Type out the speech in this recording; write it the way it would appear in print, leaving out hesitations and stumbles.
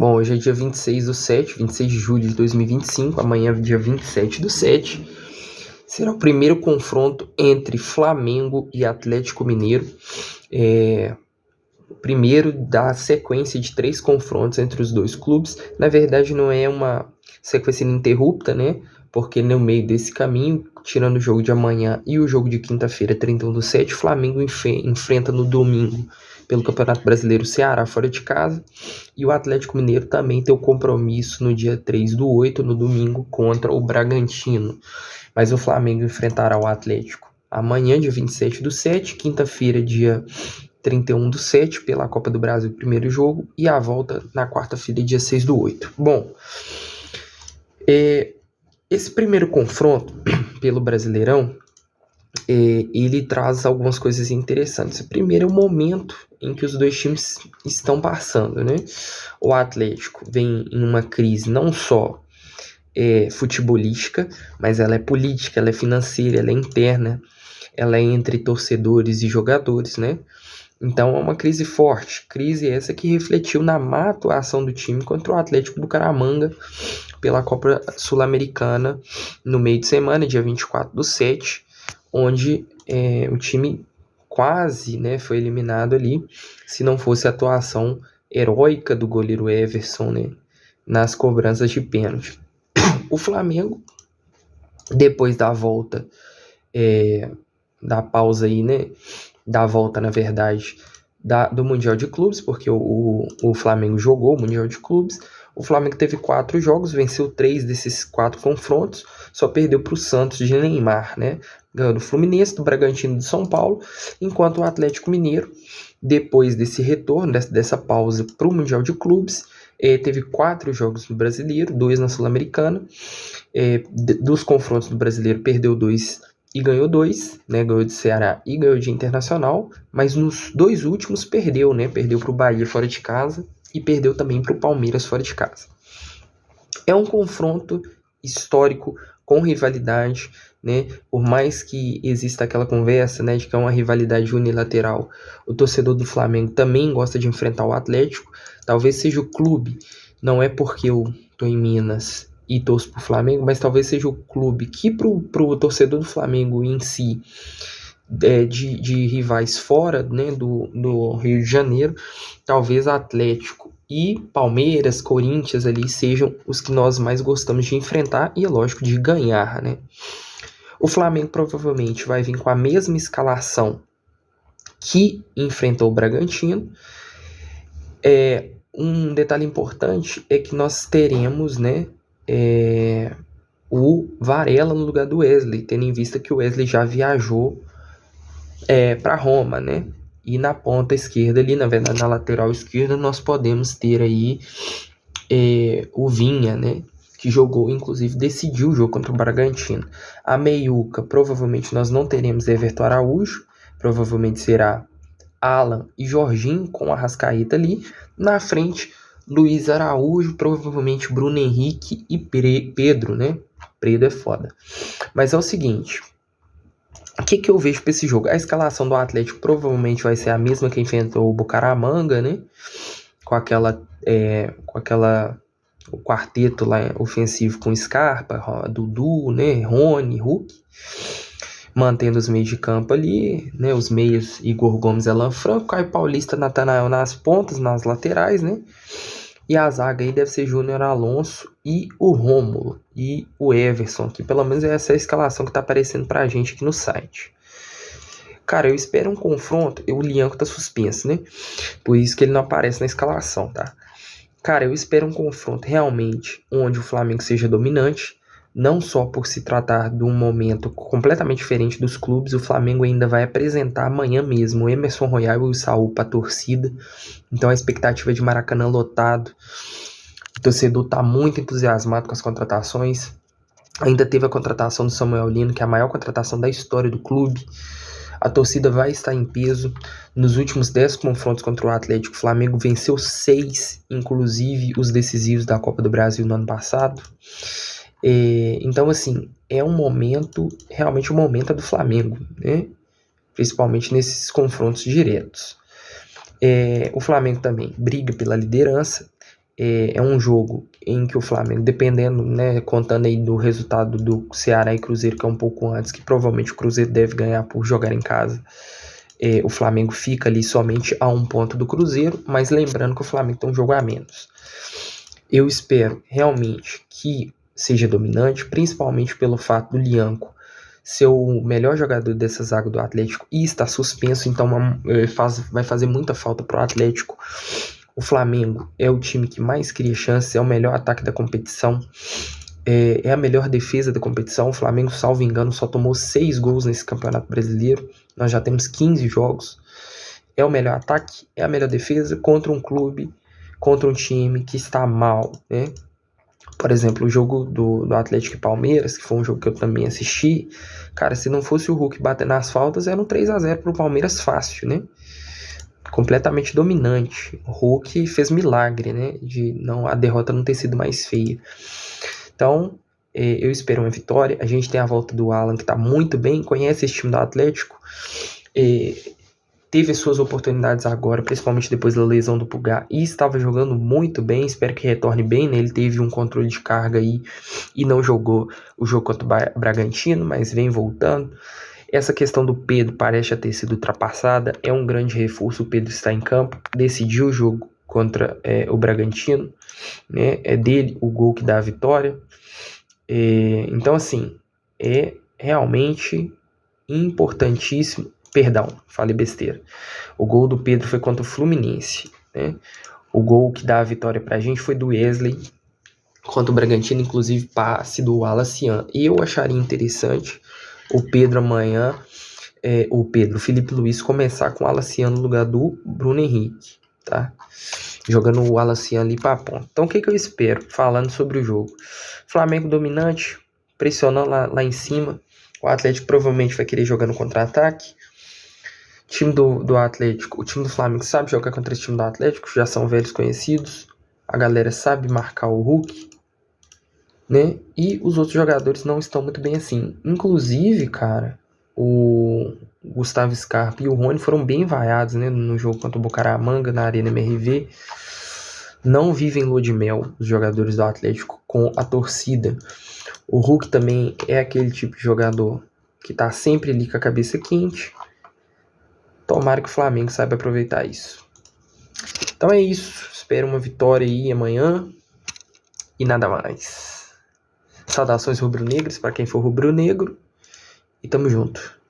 Bom, hoje é dia 26 de julho de 2025, amanhã é dia 27/7. Será o primeiro confronto entre Flamengo e Atlético Mineiro. O primeiro da sequência de 3 confrontos entre os dois clubes. Na verdade, não é uma sequência ininterrupta, né? Porque no meio desse caminho, tirando o jogo de amanhã e o jogo de quinta-feira, 31/7, o Flamengo enfrenta no domingo, pelo Campeonato Brasileiro, o Ceará fora de casa. E o Atlético Mineiro também tem o compromisso no dia 3/8, no domingo, contra o Bragantino. Mas o Flamengo enfrentará o Atlético amanhã, dia 27/7, quinta-feira, dia 31/7, pela Copa do Brasil, primeiro jogo, e a volta na quarta-feira, dia 6/8. Bom, esse primeiro confronto pelo Brasileirão, ele traz algumas coisas interessantes. O primeiro é o momento em que os dois times estão passando, né? O Atlético vem em uma crise não só futebolística, mas ela é política, ela é financeira, ela é interna, ela é entre torcedores e jogadores, né? Então é uma crise forte, crise essa que refletiu na má atuação do time contra o Atlético Bucaramanga pela Copa Sul-Americana no meio de semana, dia 24/7, onde o time quase, né, foi eliminado ali, se não fosse a atuação heróica do goleiro Everson, né, nas cobranças de pênalti. O Flamengo, depois da volta, da pausa aí, né, da volta, na verdade, do Mundial de Clubes, porque o Flamengo jogou o Mundial de Clubes. O Flamengo teve 4 jogos, venceu 3 desses 4 confrontos, só perdeu para o Santos de Neymar, né? Ganhou do Fluminense, do Bragantino, de São Paulo, enquanto o Atlético Mineiro, depois desse retorno, dessa pausa para o Mundial de Clubes, teve 4 jogos no Brasileiro, 2 na Sul-Americana. Dos confrontos do Brasileiro, perdeu 2 e ganhou 2, né? Ganhou de Ceará e ganhou de Internacional, mas nos 2 últimos perdeu, né? Perdeu para o Bahia fora de casa e perdeu também para o Palmeiras fora de casa. É um confronto histórico com rivalidade, né? Por mais que exista aquela conversa, né, de que é uma rivalidade unilateral, o torcedor do Flamengo também gosta de enfrentar o Atlético. Talvez seja o clube, não é porque eu tô em Minas e torço pro Flamengo, mas talvez seja o clube que pro torcedor do Flamengo em si, de rivais fora, né, do Rio de Janeiro, talvez Atlético e Palmeiras, Corinthians ali sejam os que nós mais gostamos de enfrentar e, é lógico, de ganhar, né? O Flamengo provavelmente vai vir com a mesma escalação que enfrentou o Bragantino. Um detalhe importante é que nós teremos, né, o Varela no lugar do Wesley, tendo em vista que o Wesley já viajou para Roma, né? E na ponta esquerda ali, na verdade na lateral esquerda, nós podemos ter aí o Vinha, né? Que jogou, inclusive decidiu o jogo contra o Bragantino. A meiuca, provavelmente nós não teremos Everton Araújo, provavelmente será Alan e Jorginho com a Arrascaeta ali. Na frente, Luiz Araújo, provavelmente Bruno Henrique e Pedro, né? Pedro é foda. Mas é o seguinte, o que eu vejo para esse jogo? A escalação do Atlético provavelmente vai ser a mesma que enfrentou o Bucaramanga, né? Com o quarteto lá ofensivo com Scarpa, Dudu, né? Rony, Hulk. Mantendo os meios de campo ali, né? Os meios, Igor Gomes, Alan Franco, Caio Paulista, Natanael nas pontas, nas laterais, né? E a zaga aí deve ser Júnior Alonso e o Rômulo e o Everson, que pelo menos essa é a escalação que tá aparecendo pra gente aqui no site. Cara, eu espero um confronto. O Lianco tá suspenso, né? Por isso que ele não aparece na escalação, tá? Cara, eu espero um confronto realmente onde o Flamengo seja dominante. Não só por se tratar de um momento completamente diferente dos clubes, o Flamengo ainda vai apresentar amanhã mesmo o Emerson Royal e o Saul para a torcida. Então a expectativa de Maracanã lotado. O torcedor está muito entusiasmado com as contratações. Ainda teve a contratação do Samuel Lino, que é a maior contratação da história do clube. A torcida vai estar em peso. Nos últimos 10 confrontos contra o Atlético, o Flamengo venceu 6, inclusive os decisivos da Copa do Brasil no ano passado. Então, assim, é um momento, realmente o momento é do Flamengo, né? Principalmente nesses confrontos diretos. O Flamengo também briga pela liderança, É um jogo em que o Flamengo, dependendo, né, contando aí do resultado do Ceará e Cruzeiro, que é um pouco antes, que provavelmente o Cruzeiro deve ganhar por jogar em casa, o Flamengo fica ali somente a 1 ponto do Cruzeiro, mas lembrando que o Flamengo tem um jogo a menos. Eu espero realmente que seja dominante, principalmente pelo fato do Lianco ser o melhor jogador dessa zaga do Atlético e está suspenso, então vai fazer muita falta para o Atlético. O Flamengo é o time que mais cria chances, é o melhor ataque da competição, é a melhor defesa da competição. O Flamengo, salvo engano, só tomou 6 gols nesse Campeonato Brasileiro. Nós já temos 15 jogos. É o melhor ataque, é a melhor defesa contra um clube, contra um time que está mal, né? Por exemplo, o jogo do Atlético e Palmeiras, que foi um jogo que eu também assisti, cara, se não fosse o Hulk bater nas faltas, era um 3-0 pro Palmeiras fácil, né? Completamente dominante. O Hulk fez milagre, né? A derrota não ter sido mais feia. Então, eu espero uma vitória. A gente tem a volta do Alan, que tá muito bem, conhece esse time do Atlético. Teve as suas oportunidades agora, principalmente depois da lesão do Pulgar, e estava jogando muito bem, espero que retorne bem, né? Ele teve um controle de carga aí e não jogou o jogo contra o Bragantino, mas vem voltando. Essa questão do Pedro parece ter sido ultrapassada, é um grande reforço, o Pedro está em campo, decidiu o jogo contra o Bragantino, né? É dele o gol que dá a vitória. Então, assim, é realmente importantíssimo. Perdão, falei besteira. O gol do Pedro foi contra o Fluminense, né? O gol que dá a vitória pra gente foi do Wesley contra o Bragantino, inclusive passe do Wallace. Eu acharia interessante o Pedro amanhã, o Felipe Luiz começar com o Wallace no lugar do Bruno Henrique, tá? Jogando o Wallace ali pra ponta. Então o que eu espero, falando sobre o jogo? Flamengo dominante, pressionando lá em cima. O Atlético provavelmente vai querer jogar no contra-ataque. O time do Atlético, o time do Flamengo sabe jogar contra esse time do Atlético, já são velhos conhecidos. A galera sabe marcar o Hulk, né? E os outros jogadores não estão muito bem assim. Inclusive, cara, o Gustavo Scarpa e o Rony foram bem vaiados, né, no jogo contra o Bucaramanga, na Arena MRV. Não vivem lua de mel os jogadores do Atlético com a torcida. O Hulk também é aquele tipo de jogador que tá sempre ali com a cabeça quente. Tomara que o Flamengo saiba aproveitar isso. Então é isso. Espero uma vitória aí amanhã. E nada mais. Saudações rubro-negras para quem for rubro-negro. E tamo junto.